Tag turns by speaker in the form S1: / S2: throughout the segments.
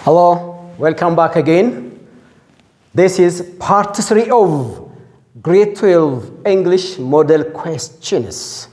S1: Hello, welcome back again. This is part 3 of grade 12 English model questions.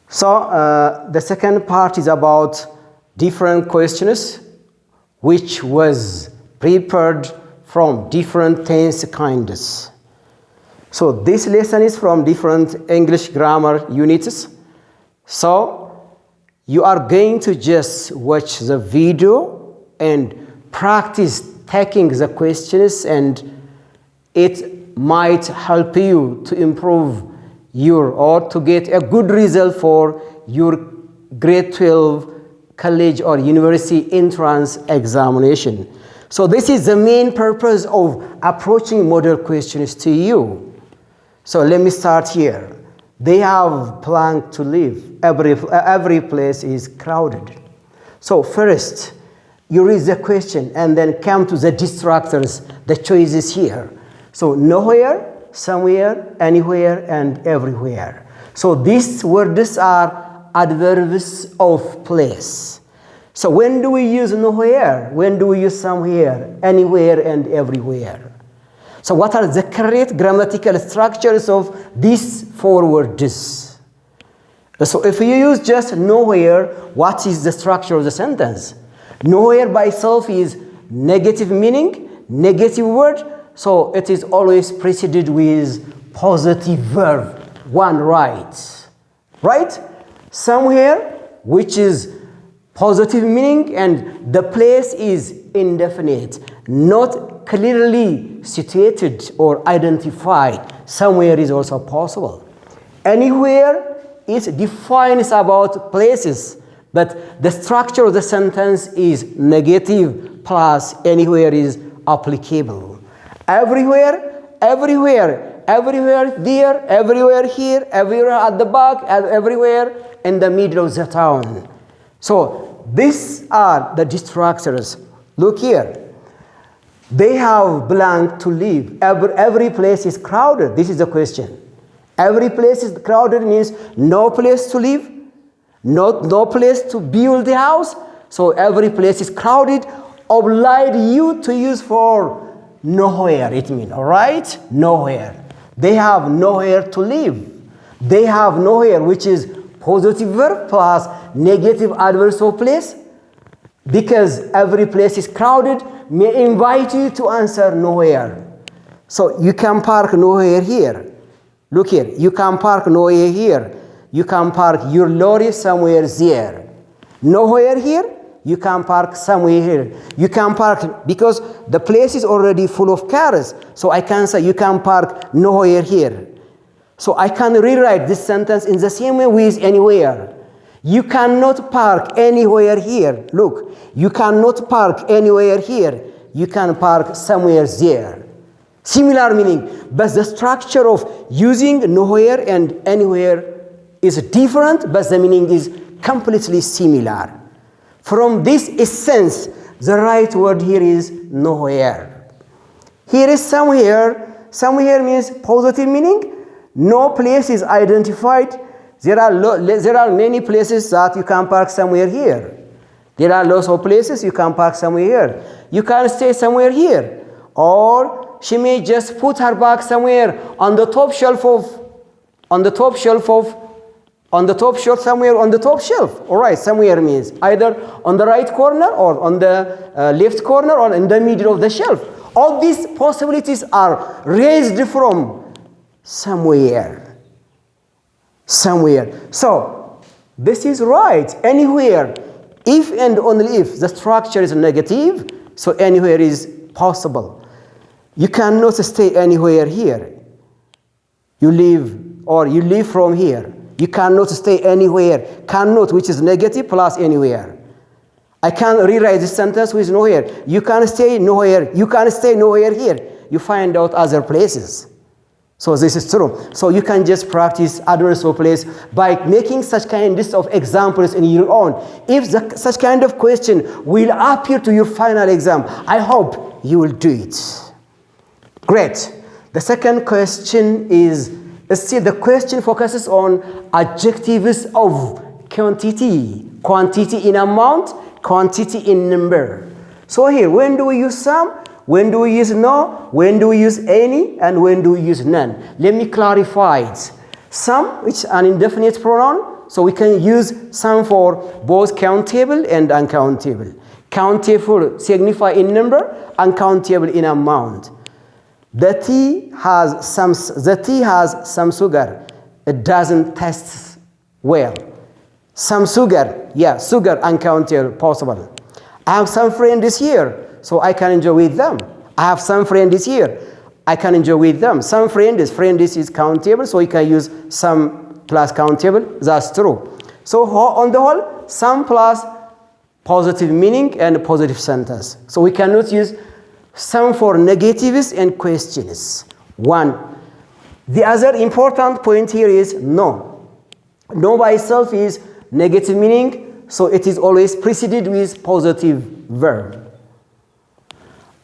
S1: So the second part is about different questions which was prepared from different tense kinds. So this lesson is from different English grammar units. So you are going to just watch the video and practice taking the questions, and it might help you to improve or to get a good result for your grade 12 college or university entrance examination. So this is the main purpose of approaching model questions to you. So let me start here. They have planned to leave. Every place is crowded. So first, you read the question and then come to the distractors, the choices here. So nowhere, somewhere, anywhere, and everywhere. So these words are adverbs of place. So when do we use nowhere? When do we use somewhere, anywhere, and everywhere? So what are the correct grammatical structures of these 4 words? So if you use just nowhere, what is the structure of the sentence? Nowhere by itself is negative meaning, negative word, so it is always preceded with positive verb, one right. Right? Somewhere, which is positive meaning, and the place is indefinite, not clearly situated or identified. Somewhere is also possible. Anywhere, it defines about places, but the structure of the sentence is negative plus anywhere is applicable. Everywhere, everywhere, everywhere there, everywhere here, everywhere at the back, and everywhere in the middle of the town. So these are the distractors. Look here. They have blank to live. Every place is crowded. This is the question. Every place is crowded means no place to live. No place to build the house, so every place is crowded. Oblige you to use for nowhere, it means, all right? Nowhere. They have nowhere to live. They have nowhere, which is positive verb plus negative adverb of place. Because every place is crowded, may invite you to answer nowhere. So you can park nowhere here. Look here, you can park nowhere here. You can park your lorry somewhere there. Nowhere here, you can park somewhere here. You can park because the place is already full of cars. So I can say you can park nowhere here. So I can rewrite this sentence in the same way with anywhere. You cannot park anywhere here. Look, you cannot park anywhere here. You can park somewhere there. Similar meaning, but the structure of using nowhere and anywhere is different, but the meaning is completely similar. From this essence, the right word here is nowhere. Here is somewhere. Somewhere means positive meaning. No place is identified. There are many places that you can park somewhere here. There are lots of places you can park somewhere here. You can stay somewhere here. Or she may just put her bag somewhere on the top shelf somewhere on the top shelf. All right, somewhere means either on the right corner or on the left corner or in the middle of the shelf. All these possibilities are raised from somewhere. Somewhere. So this is right. Anywhere. If and only if the structure is negative, so anywhere is possible. You cannot stay anywhere here. You live from here. You cannot stay anywhere. Cannot, which is negative, plus anywhere. I can rewrite this sentence with nowhere. You can stay nowhere. You can stay nowhere here. You find out other places. So this is true. So you can just practice adverbs of place by making such kind of examples in your own. If such kind of question will appear to your final exam, I hope you will do it. Great. The second question is, still the question focuses on adjectives of quantity. Quantity in amount, quantity in number. So here, when do we use some? When do we use no? When do we use any? And when do we use none? Let me clarify it. Some, which is an indefinite pronoun, so we can use some for both countable and uncountable. Countable signify in number, uncountable in amount. The tea has some sugar. It doesn't taste well. Some sugar, yeah, sugar uncountable, possible. I have some friends here, so I can enjoy with them. I have some friends here, I can enjoy with them. Some friends is countable, so you can use some plus countable. That's true. So on the whole, some plus positive meaning and positive sentence. So we cannot use some for negatives and questions. One. The other important point here is no. No by itself is negative meaning, so it is always preceded with positive verb.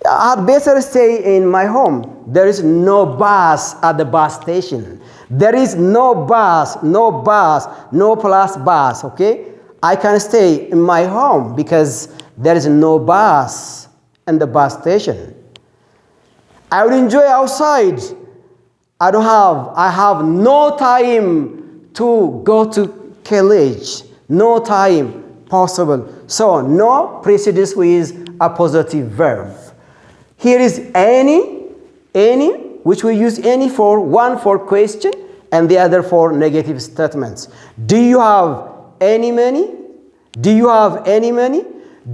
S1: I'd better stay in my home. There is no bus at the bus station. There is no bus, no plus bus, okay? I can stay in my home because there is no bus in the bus station. I would enjoy outside. I have no time to go to college. No time possible. So no precedes with a positive verb. Here is any, which we use any for, one for question and the other for negative statements. Do you have any money? Do you have any money?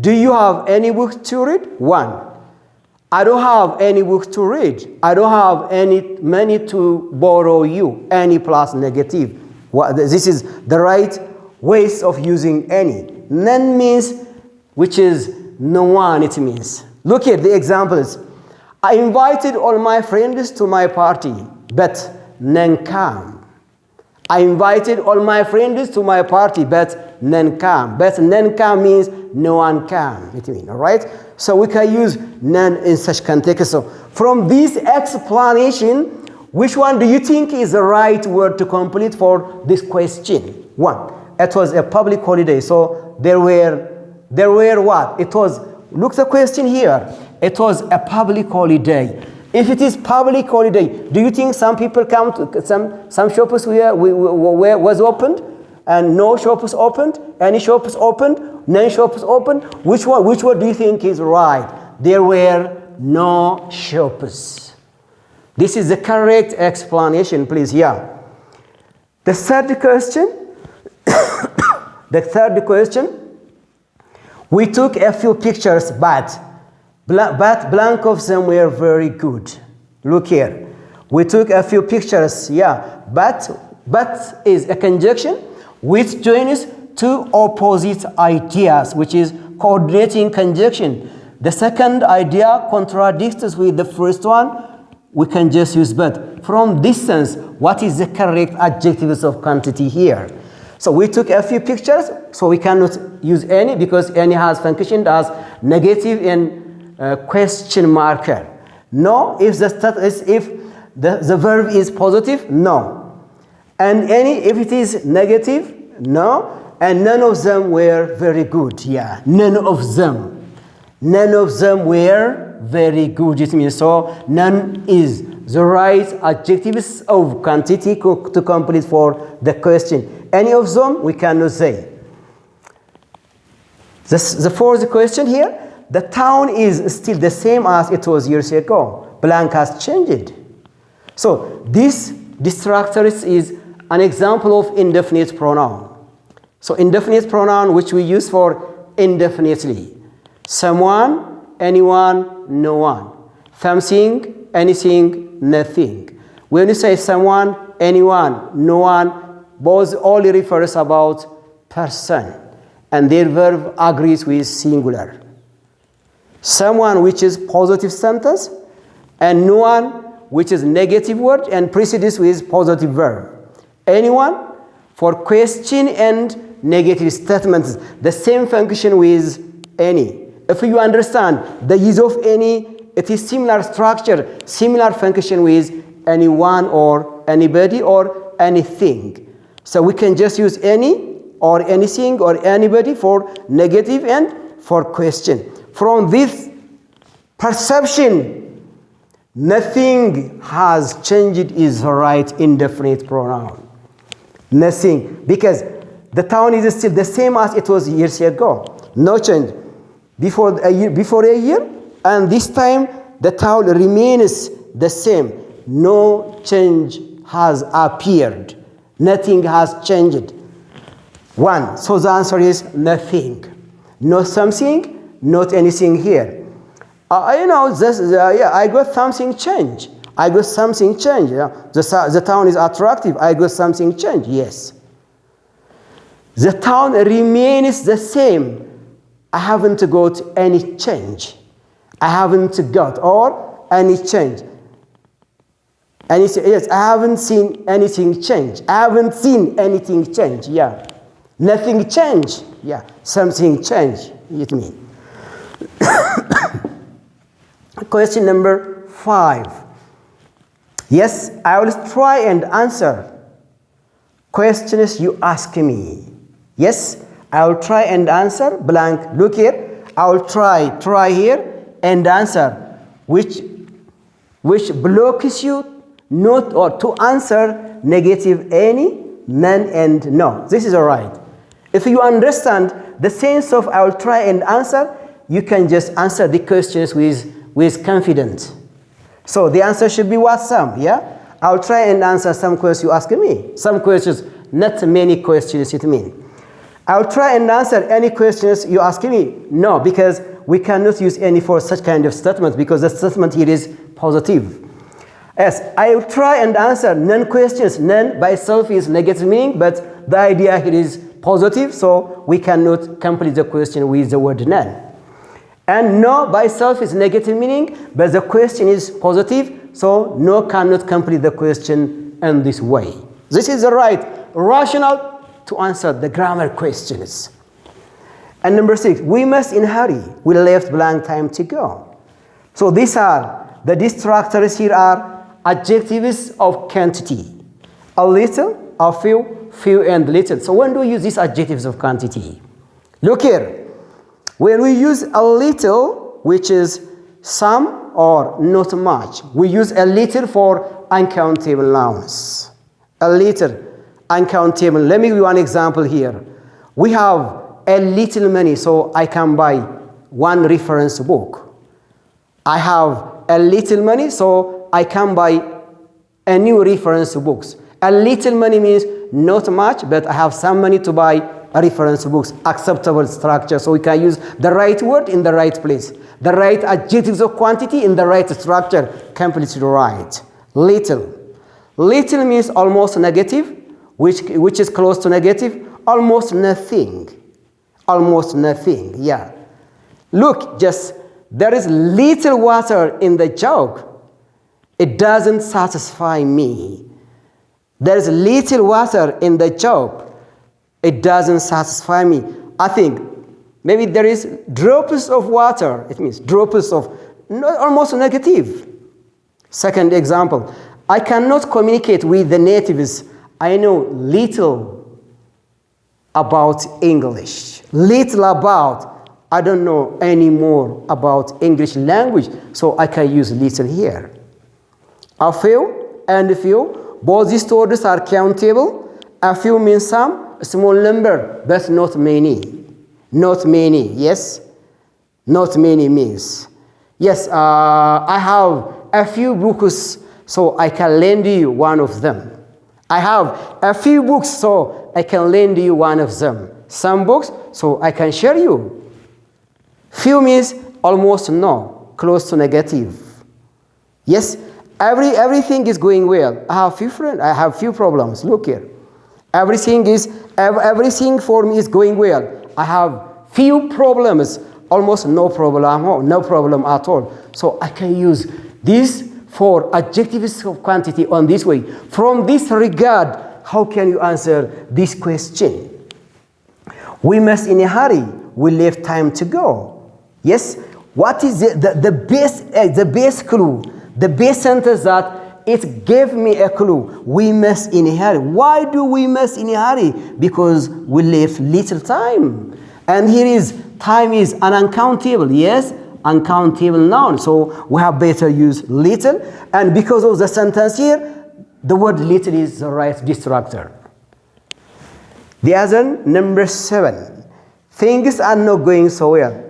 S1: Do you have any book to read? One. I don't have any book to read. I don't have any money to borrow you. Any plus negative. This is the right ways of using any. None means, which is no one, it means. Look at the examples. I invited all my friends to my party, but none came. I invited all my friends to my party, but none came. But none came means no one came, it means, all right? So we can use none in such context. So from this explanation, which one do you think is the right word to complete for this question? One. It was a public holiday, so there were what? It was, look the question here. It was a public holiday. If it is public holiday, do you think some people come to some shops was opened and no shops opened? Any shops opened? None shops opened? Which one do you think is right? There were no shops. This is the correct explanation, please. Yeah. The third question. We took a few pictures, but blank of them were very good. Look here. We took a few pictures, yeah. But is a conjunction which joins two opposite ideas, which is coordinating conjunction. The second idea contradicts with the first one. We can just use but. From this sense, what is the correct adjectives of quantity here? So we took a few pictures, so we cannot use any because any has functioned as negative and question marker. No, if the verb is positive, no. And any if it is negative, no. And none of them were very good. Yeah, none of them were very good. It means so none is the right adjectives of quantity to complete for the question. Any of them we cannot say. The fourth question here. The town is still the same as it was years ago. Blank has changed. So this structure is an example of indefinite pronoun. So indefinite pronoun which we use for indefinitely. Someone, anyone, no one. Something, anything, nothing. When you say someone, anyone, no one, both only refers about person. And their verb agrees with singular. Someone which is positive sentence and no one which is negative word and precedes with positive verb. Anyone for question and negative statements, the same function with any. If you understand the use of any, it is similar structure, similar function with anyone or anybody or anything. So we can just use any or anything or anybody for negative and for question. from this perception, nothing has changed is the right indefinite pronoun. Nothing, because the town is still the same as it was years ago. No change. Before a year, and this time the town remains the same. No change has appeared. Nothing has changed. One. So the answer is nothing. Not something, not anything here. I got something change. I got something change. The town is attractive. I got something change. Yes. The town remains the same. I haven't got any change. I haven't got or any change. Yes, I haven't seen anything change. I haven't seen anything change. Yeah. Nothing change. Yeah. Something change. It means. Question number 5. Yes, I will try and answer questions you ask me. Yes, I will try and answer blank. Look here. I will try here and answer which blocks you not or to answer negative any, none, and no. This is all right. If you understand the sense of I will try and answer, you can just answer the questions with confidence. So the answer should be what? Some, yeah? I'll try and answer some questions you ask me. Some questions, not many questions it means. I'll try and answer any questions you ask me. No, because we cannot use any for such kind of statement because the statement here is positive. Yes, I will try and answer none questions. None by itself is negative meaning, but the idea here is positive, so we cannot complete the question with the word none. And no by itself is negative meaning, but the question is positive, so no cannot complete the question in this way. This is the right rationale to answer the grammar questions. And number 6, we must in hurry. We left blank time to go. So these are the distractors here are adjectives of quantity. A little, a few, and little. So when do we use these adjectives of quantity? Look here. When we use a little, which is some or not much, we use a little for uncountable nouns. A little, uncountable. Let me give you one example here. We have a little money, so I can buy one reference book. I have a little money, so I can buy a new reference books. A little money means not much, but I have some money to buy reference books, acceptable structure. So we can use the right word in the right place. The right adjectives of quantity in the right structure. Completely right. Little. Little means almost negative, which is close to negative. Almost nothing. Almost nothing, yeah. Look, just there is little water in the jug. It doesn't satisfy me. There is little water in the jug. It doesn't satisfy me. I think maybe there is drops of water. It means drops of almost negative. Second example, I cannot communicate with the natives. I know little about English. Little about. I don't know any more about English language, so I can use little here. A few and a few. Both these words are countable. A few means some. A small number, but not many. Not many, yes? Not many means. Yes, I have a few books, so I can lend you one of them. I have a few books, so I can lend you one of them. Some books, so I can share you. Few means almost no, close to negative. Yes, everything is going well. I have few friends, I have few problems. Look here. Everything for me is going well. I have few problems, almost no problem at all. So I can use this for adjectives of quantity on this way. From this regard, how can you answer this question? We must in a hurry. We left time to go. Yes? What is the best clue? The best sentence that it gave me a clue. We must in a hurry. Why do we must in a hurry? Because we left little time. And here is time is an uncountable. Yes, uncountable noun. So we have better use little. And because of the sentence here, the word little is the right destructor. The other, number 7. Things are not going so well.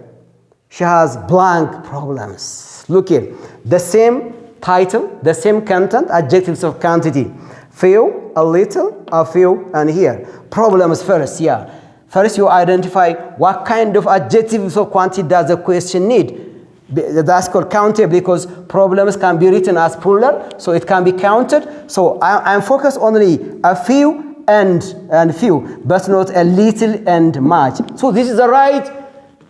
S1: She has blank problems. Look here. The same title, the same content, adjectives of quantity. Few, a little, a few, and here. Problems first, yeah. First you identify what kind of adjectives of quantity does the question need. That's called countable because problems can be written as plural, so it can be counted. So I'm focused only a few and few, but not a little and much. So this is the right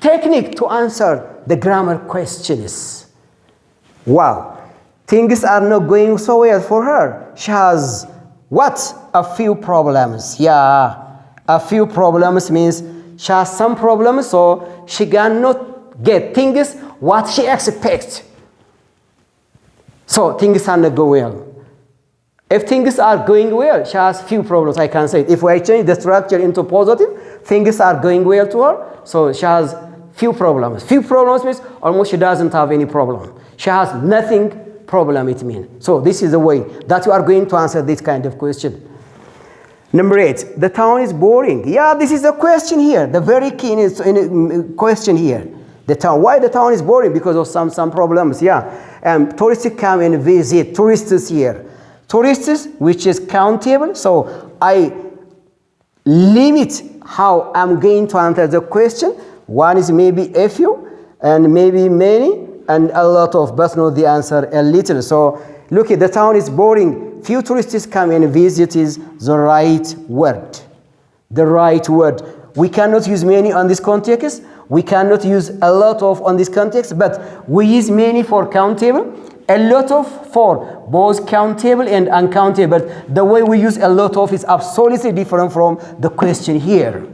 S1: technique to answer the grammar questions. Wow, things are not going so well for her. She has what? A few problems. Yeah, a few problems means she has some problems, so she cannot get things what she expects. So things are not going well. If things are going well, she has few problems, I can say. If I change the structure into positive, things are going well to her, so she has few problems. Few problems means almost she doesn't have any problem. She has nothing problem, it means. So this is the way that you are going to answer this kind of question. Number 8, the town is boring. Yeah, this is the question here. The very key question here. The town. Why the town is boring? Because of some problems. Yeah, tourists come and visit. Tourists here. Tourists, which is countable. So I limit how I'm going to answer the question. One is maybe a few, and maybe many, and a lot of, but not the answer a little. So look at the town is boring. Few tourists come and visit is the right word. The right word. We cannot use many on this context. We cannot use a lot of on this context, but we use many for countable, a lot of for both countable and uncountable. But the way we use a lot of is absolutely different from the question here.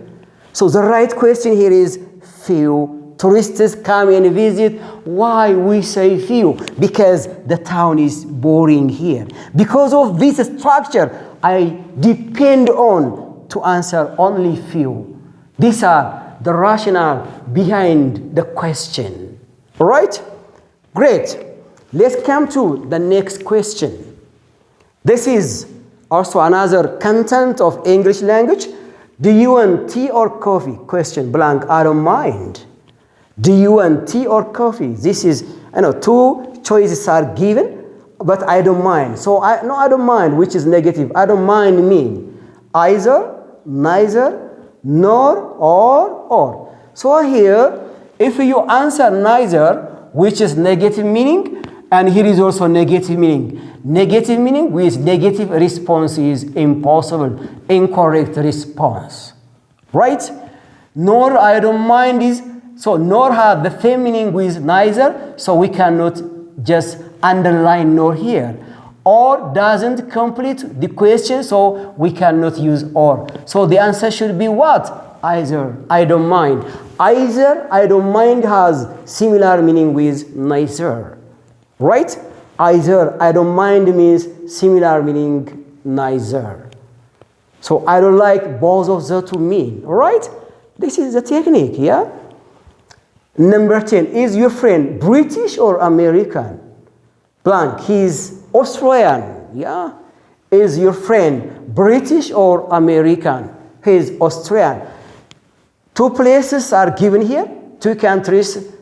S1: So the right question here is few. Tourists come and visit. Why we say few? Because the town is boring here. Because of this structure, I depend on to answer only few. These are the rationale behind the question. All right? Great. Let's come to the next question. This is also another content of English language. Do you want tea or coffee? Question blank. I don't mind. Do you want tea or coffee? This is, two choices are given, but I don't mind. So I don't mind, which is negative. I don't mind mean either, neither, nor, or. So here, if you answer neither, which is negative meaning, and here is also negative meaning. Negative meaning with negative response is impossible. Incorrect response. Right? Nor I don't mind is, so nor have the same meaning with neither, so we cannot just underline nor here. Or doesn't complete the question, so we cannot use or. So the answer should be what? Either. I don't mind. Either, I don't mind has similar meaning with neither. Right? Either, I don't mind means similar meaning neither. So I don't like both of the two mean. Right? This is the technique, yeah? Number 10, is your friend British or American? Blank, he's Australian, yeah? Is your friend British or American? He's Australian. Two places are given here, two countries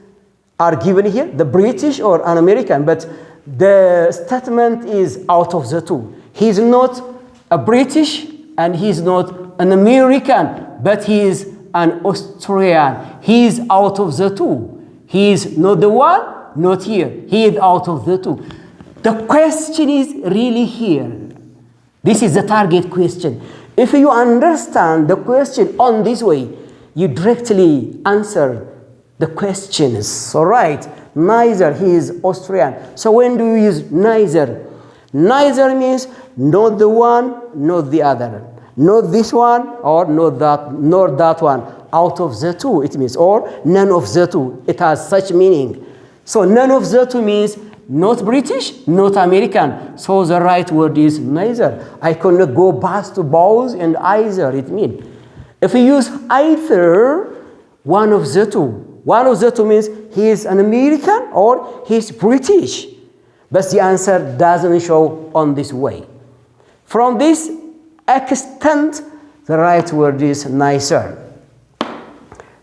S1: are given here, the British or an American, but the statement is out of the two. He's not a British and he's not an American, but he is an Australian. He is out of the two. He is not the one, not here. He is out of the two. The question is really here. This is the target question. If you understand the question on this way, you directly answer the questions. All right. Neither, he is Australian. So when do you use neither? Neither means not the one, not the other. Not this one or not that, nor that one. Out of the two, it means, or none of the two. It has such meaning. So none of the two means not British, not American. So the right word is neither. I cannot go back to both and either, it means. If you use either, One of the two. One of the two means he is an American or he is British. But the answer doesn't show on this way. From this extent, the right word is nicer.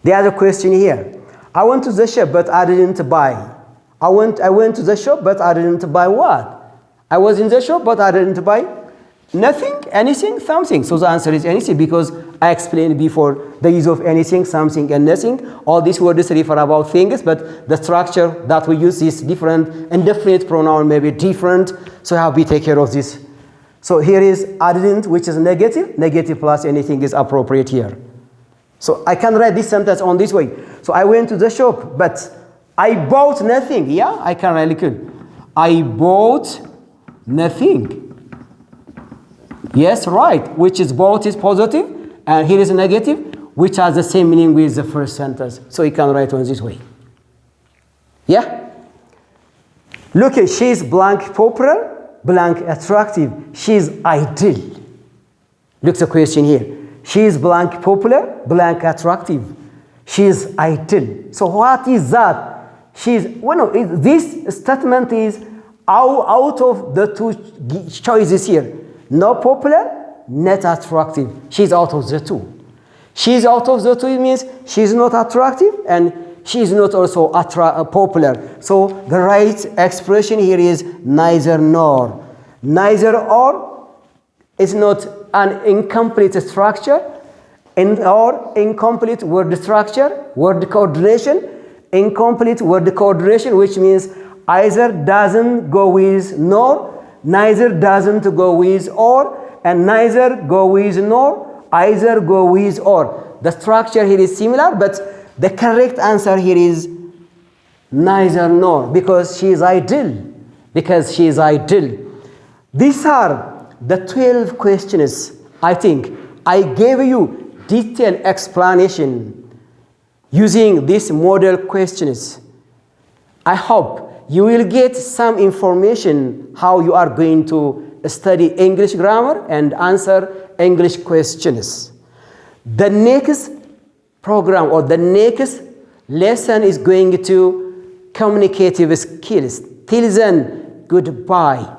S1: The other question here. I went to the shop, but I didn't buy. I went to the shop, but I didn't buy what? I was in the shop, but I didn't buy nothing, anything, something. So the answer is anything because I explained before the use of anything, something, and nothing. All these words refer about things, but the structure that we use is different. Indefinite pronoun may be different. So how we take care of this? So here is I didn't, which is negative. Negative plus anything is appropriate here. So I can write this sentence on this way. So I went to the shop, but I bought nothing. Yeah, I can really good. I bought nothing. Yes, right. Which is bought is positive, and here is negative, which has the same meaning with the first sentence. So you can write on this way. Yeah? Look at she's blank popular, blank attractive. She's ideal. Look at the question here. She's blank popular, blank attractive. She's ideal. So what is that? This statement is out of the two choices here. Not popular, not attractive. She's out of the two. She's out of the two means she's not attractive and she's not also popular. So the right expression here is neither nor. Neither or is not an incomplete structure or incomplete word structure, word coordination. Incomplete word coordination, which means either doesn't go with nor, neither doesn't go with or, and neither go with nor, either go with or. The structure here is similar, but the correct answer here is neither nor, because she is ideal. Because she is ideal. These are the 12 questions. I think I gave you detailed explanation using these model questions. I hope you will get some information how you are going to study English grammar and answer English questions. The next program or the next lesson is going to communicative skills. Till then, goodbye.